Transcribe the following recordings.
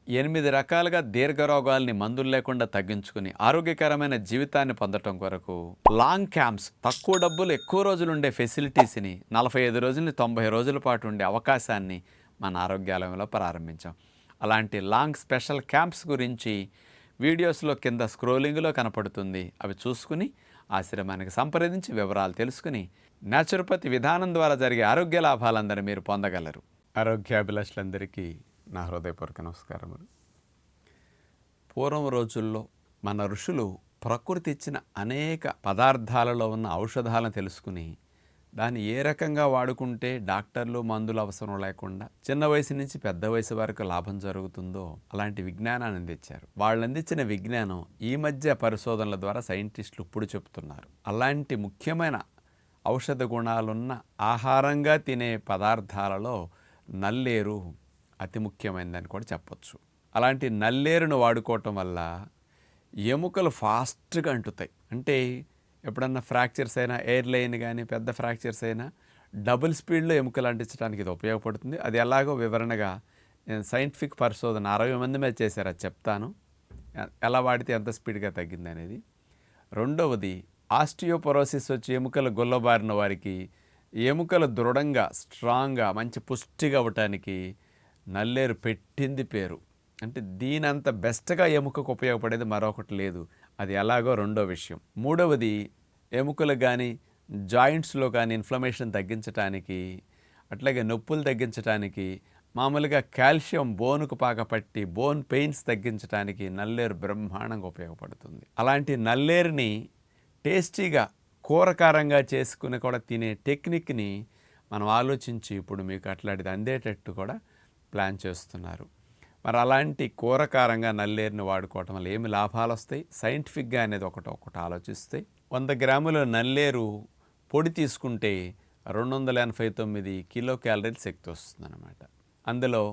8 రకాలుగా దీర్ఘరోగాల్ని మందులు లేకుండా తగ్గించుకుని ఆరోగ్యకరమైన జీవితాన్ని పొందటం కొరకు లాంగ్ క్యాంప్స్, తక్కువ డబ్బులు ఎక్కువ రోజులు ఉండే ఫెసిలిటీస్ని 45 రోజుల నుంచి 90 రోజుల పాటు ఉండే అవకాశాన్ని మన ఆరోగ్యాలయంలో ప్రారంభించాం. అలాంటి లాంగ్ స్పెషల్ క్యాంప్స్ గురించి వీడియోస్లో కింద స్క్రోలింగ్లో కనపడుతుంది. అవి చూసుకుని ఆశ్రమానికి సంప్రదించి వివరాలు తెలుసుకుని న్యాచురోపతి విధానం ద్వారా జరిగే ఆరోగ్య లాభాలందరూ మీరు పొందగలరు. ఆరోగ్యాభిలాషులందరికీ నా హృదయపూర్వక నమస్కారములు. పూర్వం రోజుల్లో మన ఋషులు ప్రకృతి ఇచ్చిన అనేక పదార్థాలలో ఉన్న ఔషధాలను తెలుసుకుని దాన్ని ఏ రకంగా వాడుకుంటే డాక్టర్లు మందులు అవసరం లేకుండా చిన్న వయసు నుంచి పెద్ద వయసు వరకు లాభం జరుగుతుందో అలాంటి విజ్ఞానాన్ని అందించారు. వాళ్ళు అందించిన విజ్ఞానం ఈ మధ్య పరిశోధనల ద్వారా సైంటిస్టులు ఇప్పుడు చెప్తున్నారు. అలాంటి ముఖ్యమైన ఔషధ గుణాలున్న ఆహారంగా తినే పదార్థాలలో నల్లేరు అతి ముఖ్యమైనదని కూడా చెప్పొచ్చు. అలాంటి నల్లేరును వాడుకోవటం వల్ల ఎముకలు ఫాస్ట్గా అంటుతాయి. అంటే ఎప్పుడన్నా ఫ్రాక్చర్స్ అయినా, ఎయిర్ లైన్ కానీ పెద్ద ఫ్రాక్చర్స్ అయినా డబుల్ స్పీడ్లో ఎముకలు అంటించడానికి ఇది ఉపయోగపడుతుంది. అది ఎలాగో వివరణగా నేను సైంటిఫిక్ పరిశోధన 60 మంది మీద చేశారు, అది చెప్తాను ఎలా వాడితే ఎంత స్పీడ్గా తగ్గింది అనేది. రెండవది, ఆస్టియోపొరోసిస్ వచ్చి ఎముకలు గుల్లబారిన వారికి ఎముకలు దృఢంగా స్ట్రాంగ్గా మంచి పుష్టిగా అవ్వటానికి నల్లేరు పెట్టింది పేరు. అంటే దీనంత బెస్ట్గా ఎముకకు ఉపయోగపడేది మరొకటి లేదు. అది ఎలాగో రెండో విషయం. మూడవది, ఎముకలు కానీ జాయింట్స్లో కానీ ఇన్ఫ్లమేషన్ తగ్గించడానికి, అట్లాగే నొప్పులు తగ్గించడానికి, మామూలుగా కాల్షియం బోనుకు పాకపట్టి బోన్ పెయిన్స్ తగ్గించడానికి నల్లేరు బ్రహ్మాండంగా ఉపయోగపడుతుంది. అలాంటి నల్లేరుని టేస్టీగా కూరకారంగా చేసుకుని కూడా తినే టెక్నిక్ని మనం ఆలోచించి ఇప్పుడు మీకు అట్లాంటిది అందేటట్టు కూడా ప్లాన్ చేస్తున్నారు. మరి అలాంటి కూరకారంగా నల్లేరుని వాడుకోవటం వల్ల ఏమి లాభాలు వస్తాయి, సైంటిఫిక్గా అనేది ఒకటి ఆలోచిస్తే 100 గ్రాముల నల్లేరు పొడి తీసుకుంటే 289 కిలో క్యాలరీల శక్తి వస్తుందన్నమాట. అందులో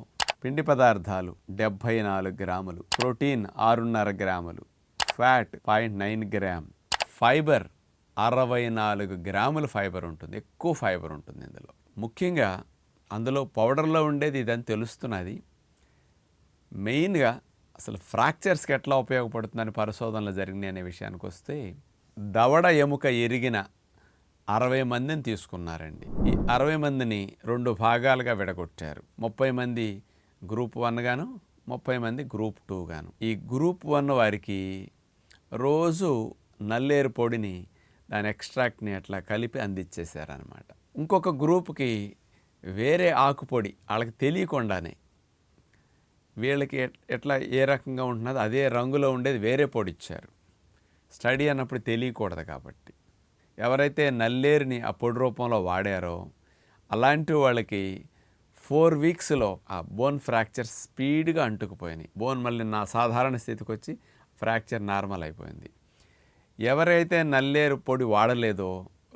పిండి పదార్థాలు 74 గ్రాములు, ప్రోటీన్ 6.5 గ్రాములు, ఫ్యాట్ 0.9 గ్రామ్, ఫైబర్ 64 గ్రాముల ఫైబర్ ఉంటుంది. ఎక్కువ ఫైబర్ ఉంటుంది ఇందులో. ముఖ్యంగా అందులో పౌడర్లో ఉండేది ఇదని తెలుస్తున్నది. మెయిన్గా అసలు ఫ్రాక్చర్స్కి ఎట్లా ఉపయోగపడుతుందని పరిశోధనలు జరిగినాయి అనే విషయానికి వస్తే, దవడ ఎముక ఎరిగిన 60 మందిని తీసుకున్నారండి. ఈ 60 మందిని 2 భాగాలుగా విడగొట్టారు. 30 మంది గ్రూప్ 1 గాను, 30 మంది గ్రూప్ 2 గాను. ఈ గ్రూప్ 1 వారికి రోజు నల్లేరు పొడిని దాని ఎక్స్ట్రాక్ట్ని అట్లా కలిపి అందించేశారనమాట. ఇంకొక గ్రూప్కి వేరే ఆకుపొడి వాళ్ళకి తెలియకుండానే, వీళ్ళకి ఎట్లా ఏ రకంగా ఉంటున్నదో అదే రంగులో ఉండేది వేరే పొడి ఇచ్చారు. స్టడీ అన్నప్పుడు తెలియకూడదు కాబట్టి. ఎవరైతే నల్లేరుని ఆ పొడి రూపంలో వాడారో అలాంటి వాళ్ళకి 4 వీక్స్లో ఆ బోన్ ఫ్రాక్చర్ స్పీడ్గా అంటుకుపోయినాయి. బోన్ మళ్ళీ నా సాధారణ స్థితికి వచ్చి ఫ్రాక్చర్ నార్మల్ అయిపోయింది. ఎవరైతే నల్లేరు పొడి వాడలేదో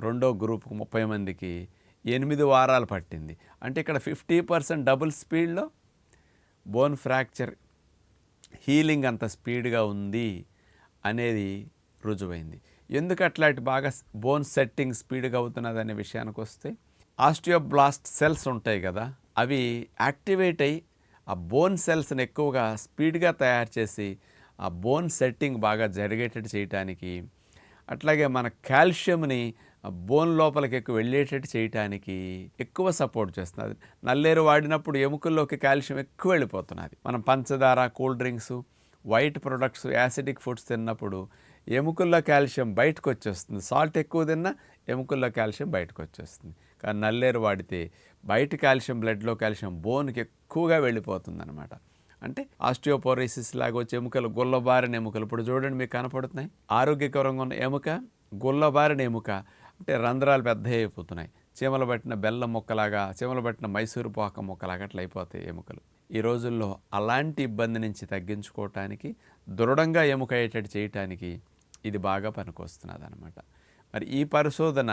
రెండో గ్రూప్కి 30 మందికి 8 వారాలు పట్టింది. అంటే ఇక్కడ 50% డబుల్ స్పీడ్లో బోన్ ఫ్రాక్చర్ హీలింగ్ అంత స్పీడ్గా ఉంది అనేది రుజువైంది. ఎందుకు అట్లాంటి బాగా బోన్ సెట్టింగ్ స్పీడ్గా అవుతున్నది అనే విషయానికి వస్తే, ఆస్టియోబ్లాస్ట్ సెల్స్ ఉంటాయి కదా, అవి యాక్టివేట్ అయ్యి ఆ బోన్ సెల్స్ని ఎక్కువగా స్పీడ్గా తయారు చేసి ఆ బోన్ సెట్టింగ్ బాగా జరిగేటట్టు చేయటానికి, అట్లాగే మన కాల్షియంని బోన్ లోపలికి ఎక్కువ వెళ్ళేటట్టు చేయటానికి ఎక్కువ సపోర్ట్ చేస్తున్నది. నల్లేరు వాడినప్పుడు ఎముకల్లోకి కాల్షియం ఎక్కువ వెళ్ళిపోతున్నది. మనం పంచదార, cool drinks, white products, acidic foods తిన్నప్పుడు ఎముకల్లో కాల్షియం బయటకు వచ్చేస్తుంది. సాల్ట్ ఎక్కువ తిన్నా ఎముకల్లో కాల్షియం బయటకు వచ్చేస్తుంది. కానీ నల్లేరు వాడితే బయట కాల్షియం, బ్లడ్లో కాల్షియం బోన్కి ఎక్కువగా వెళ్ళిపోతుంది అనమాట. అంటే ఆస్టియోపోరోసిస్ లాగా వచ్చే ఎముకలు, గుల్లబారిన ఎముకలు ఇప్పుడు చూడండి మీకు కనపడుతున్నాయి. ఆరోగ్యకరంగా ఉన్న ఎముక, గుల్లబారిన ఎముక అంటే రంధ్రాలు పెద్దగా అయిపోతున్నాయి. చీమలు పట్టిన బెల్లం మొక్కలాగా, చీమలు పట్టిన మైసూరు పాక మొక్కలాగా అట్లా అయిపోతాయి ఎముకలు. ఈ రోజుల్లో అలాంటి ఇబ్బంది నుంచి తగ్గించుకోవటానికి, దృఢంగా ఎముక అయ్యేటట్టు చేయటానికి ఇది బాగా పనికొస్తున్నది అనమాట. మరి ఈ పరిశోధన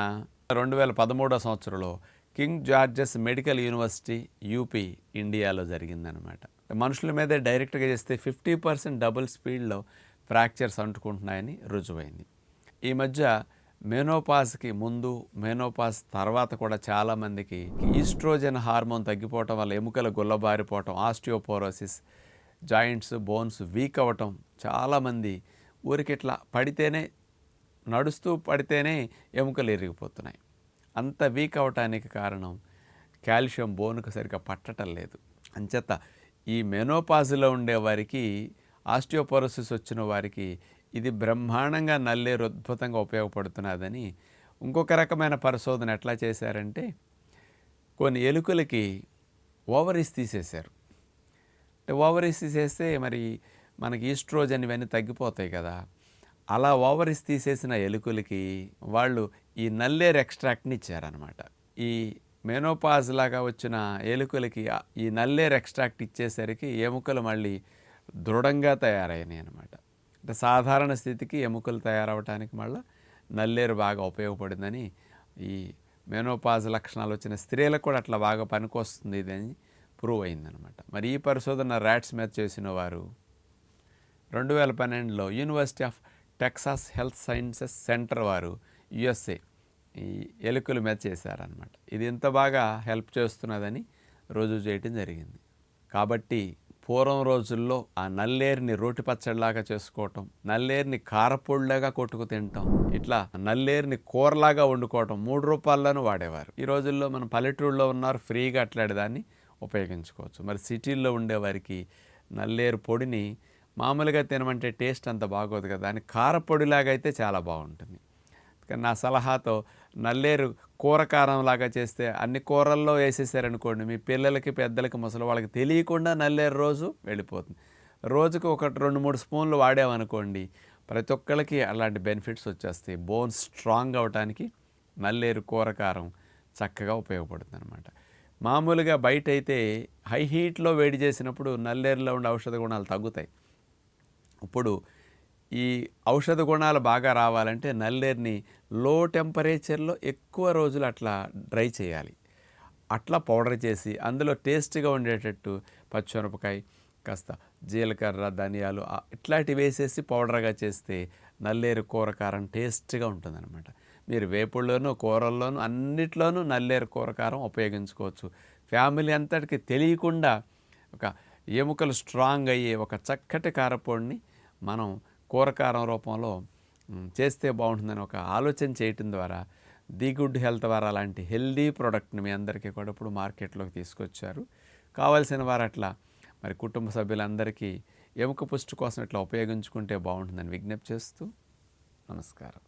2013 సంవత్సరంలో కింగ్ జార్జెస్ మెడికల్ యూనివర్సిటీ యూపీ ఇండియాలో జరిగిందనమాట. మనుషుల మీదే డైరెక్ట్గా చేస్తే 50% డబుల్ స్పీడ్లో ఫ్రాక్చర్స్ అంటుకుంటున్నాయని రుజువైంది. ఈ మధ్య మెనోపాజ్కి ముందు, మెనోపాజ్ తర్వాత కూడా చాలామందికి ఈస్ట్రోజన్ హార్మోన్ తగ్గిపోవటం వల్ల ఎముకలు గుల్లబారిపోవటం, ఆస్టియోపోరోసిస్, జాయింట్స్ బోన్స్ వీక్ అవ్వటం, చాలామంది ఊరికి ఇట్లా పడితేనే నడుస్తూ పడితేనే ఎముకలు ఇరిగిపోతున్నాయి. అంత వీక్ అవ్వటానికి కారణం కాల్షియం బోన్కు సరిగ్గా పట్టడం లేదు. అంచేత ఈ మెనోపాజ్లో ఉండే వారికి, ఆస్టియోపోరోసిస్ వచ్చిన వారికి ఇది బ్రహ్మాండంగా నల్లేరు అద్భుతంగా ఉపయోగపడుతున్నదని ఇంకొక రకమైన పరిశోధన ఎట్లా చేశారంటే, కొన్ని ఎలుకలకి ఓవరీస్ తీసేశారు. అంటే ఓవరీస్ తీసేస్తే మరి మనకి ఈస్ట్రోజన్ ఇవన్నీ తగ్గిపోతాయి కదా. అలా ఓవరీస్ తీసేసిన ఎలుకలకి వాళ్ళు ఈ నల్లేరు ఎక్స్ట్రాక్ట్ని ఇచ్చారనమాట. ఈ మెనోపాజ్ లాగా వచ్చిన ఎలుకలకి ఈ నల్లేరు ఎక్స్ట్రాక్ట్ ఇచ్చేసరికి ఎముకలు మళ్ళీ దృఢంగా తయారైనాయి అనమాట. అంటే సాధారణ స్థితికి ఎముకలు తయారవటానికి మళ్ళీ నల్లేరు బాగా ఉపయోగపడిందని, ఈ మెనోపాజ్ లక్షణాలు వచ్చిన స్త్రీలకు కూడా అట్లా బాగా పనికొస్తుంది ఇది అని ప్రూవ్ అయిందనమాట. మరి ఈ పరిశోధన ర్యాట్స్ మీద చేసిన వారు 2012లో university of Texas health sciences center వారు యుఎస్ఏ ఈ ఎలుకల మీద చేశారనమాట. ఇది ఎంత బాగా హెల్ప్ చేస్తున్నదని రుజువు చేయటం జరిగింది. కాబట్టి పూర్వం రోజుల్లో ఆ నల్లేరుని రోటి పచ్చడిలాగా చేసుకోవటం, నల్లేరుని కారపొడిలాగా కొట్టుకు తినటం, ఇట్లా నల్లేరుని కూరలాగా వండుకోవటం 3 రూపాయల్లోనూ వాడేవారు. ఈ రోజుల్లో మనం పల్లెటూరులో ఉన్నారు, ఫ్రీగా అట్లాంటి దాన్ని ఉపయోగించుకోవచ్చు. మరి సిటీల్లో ఉండేవారికి నల్లేరు పొడిని మామూలుగా తినమంటే టేస్ట్ అంత బాగోదు కదా, దాన్ని కారపొడిలాగా అయితే చాలా బాగుంటుంది. కానీ నా సలహాతో నల్లేరు కూర కారంలాగా చేస్తే అన్ని కూరల్లో వేసేసారనుకోండి, మీ పిల్లలకి పెద్దలకి ముసలి వాళ్ళకి తెలియకుండా నల్లేరు రోజు వెళ్ళిపోతుంది. రోజుకు ఒక 2-3 స్పూన్లు వాడామనుకోండి, ప్రతి ఒక్కరికి అలాంటి బెనిఫిట్స్ వచ్చేస్తాయి. బోన్స్ స్ట్రాంగ్ అవడానికి నల్లేరు కూర కారం చక్కగా ఉపయోగపడుతుంది అనమాట. మామూలుగా బయట అయితే హై హీట్లో వేడి చేసినప్పుడు నల్లేరులో ఉండే ఔషధ గుణాలు తగ్గుతాయి. ఇప్పుడు ఈ ఔషధ గుణాలు బాగా రావాలంటే నల్లేరుని లో టెంపరేచర్లో ఎక్కువ రోజులు అట్లా డ్రై చేయాలి. అట్లా పౌడర్ చేసి అందులో టేస్ట్గా ఉండేటట్టు పచ్చిమిరపకాయ, కాస్త జీలకర్ర, ధనియాలు ఇట్లాంటివి వేసేసి పౌడర్గా చేస్తే నల్లేరు కూర కారం టేస్ట్గా ఉంటుందన్నమాట. మీరు వేపుల్లోనూ కూరల్లోనూ అన్నిట్లోనూ నల్లేరు కూర కారం ఉపయోగించుకోవచ్చు. ఫ్యామిలీ అంతటికి తెలియకుండా ఒక ఎముకలు స్ట్రాంగ్ అయ్యే ఒక చక్కటి కారపొడిని మనం కూరకారం రూపంలో చేస్తే బాగుంటుందని ఒక ఆలోచన చేయటం ద్వారా ది గుడ్ హెల్త్ వారు అలాంటి హెల్దీ ప్రోడక్ట్ని మీ అందరికీ కూడా ఇప్పుడు మార్కెట్లోకి తీసుకొచ్చారు. కావాల్సిన వారు అట్లా మరి కుటుంబ సభ్యులందరికీ ఎముక పుష్టి కోసం ఇట్లా ఉపయోగించుకుంటే బాగుంటుందని విజ్ఞప్తి చేస్తూ నమస్కారం.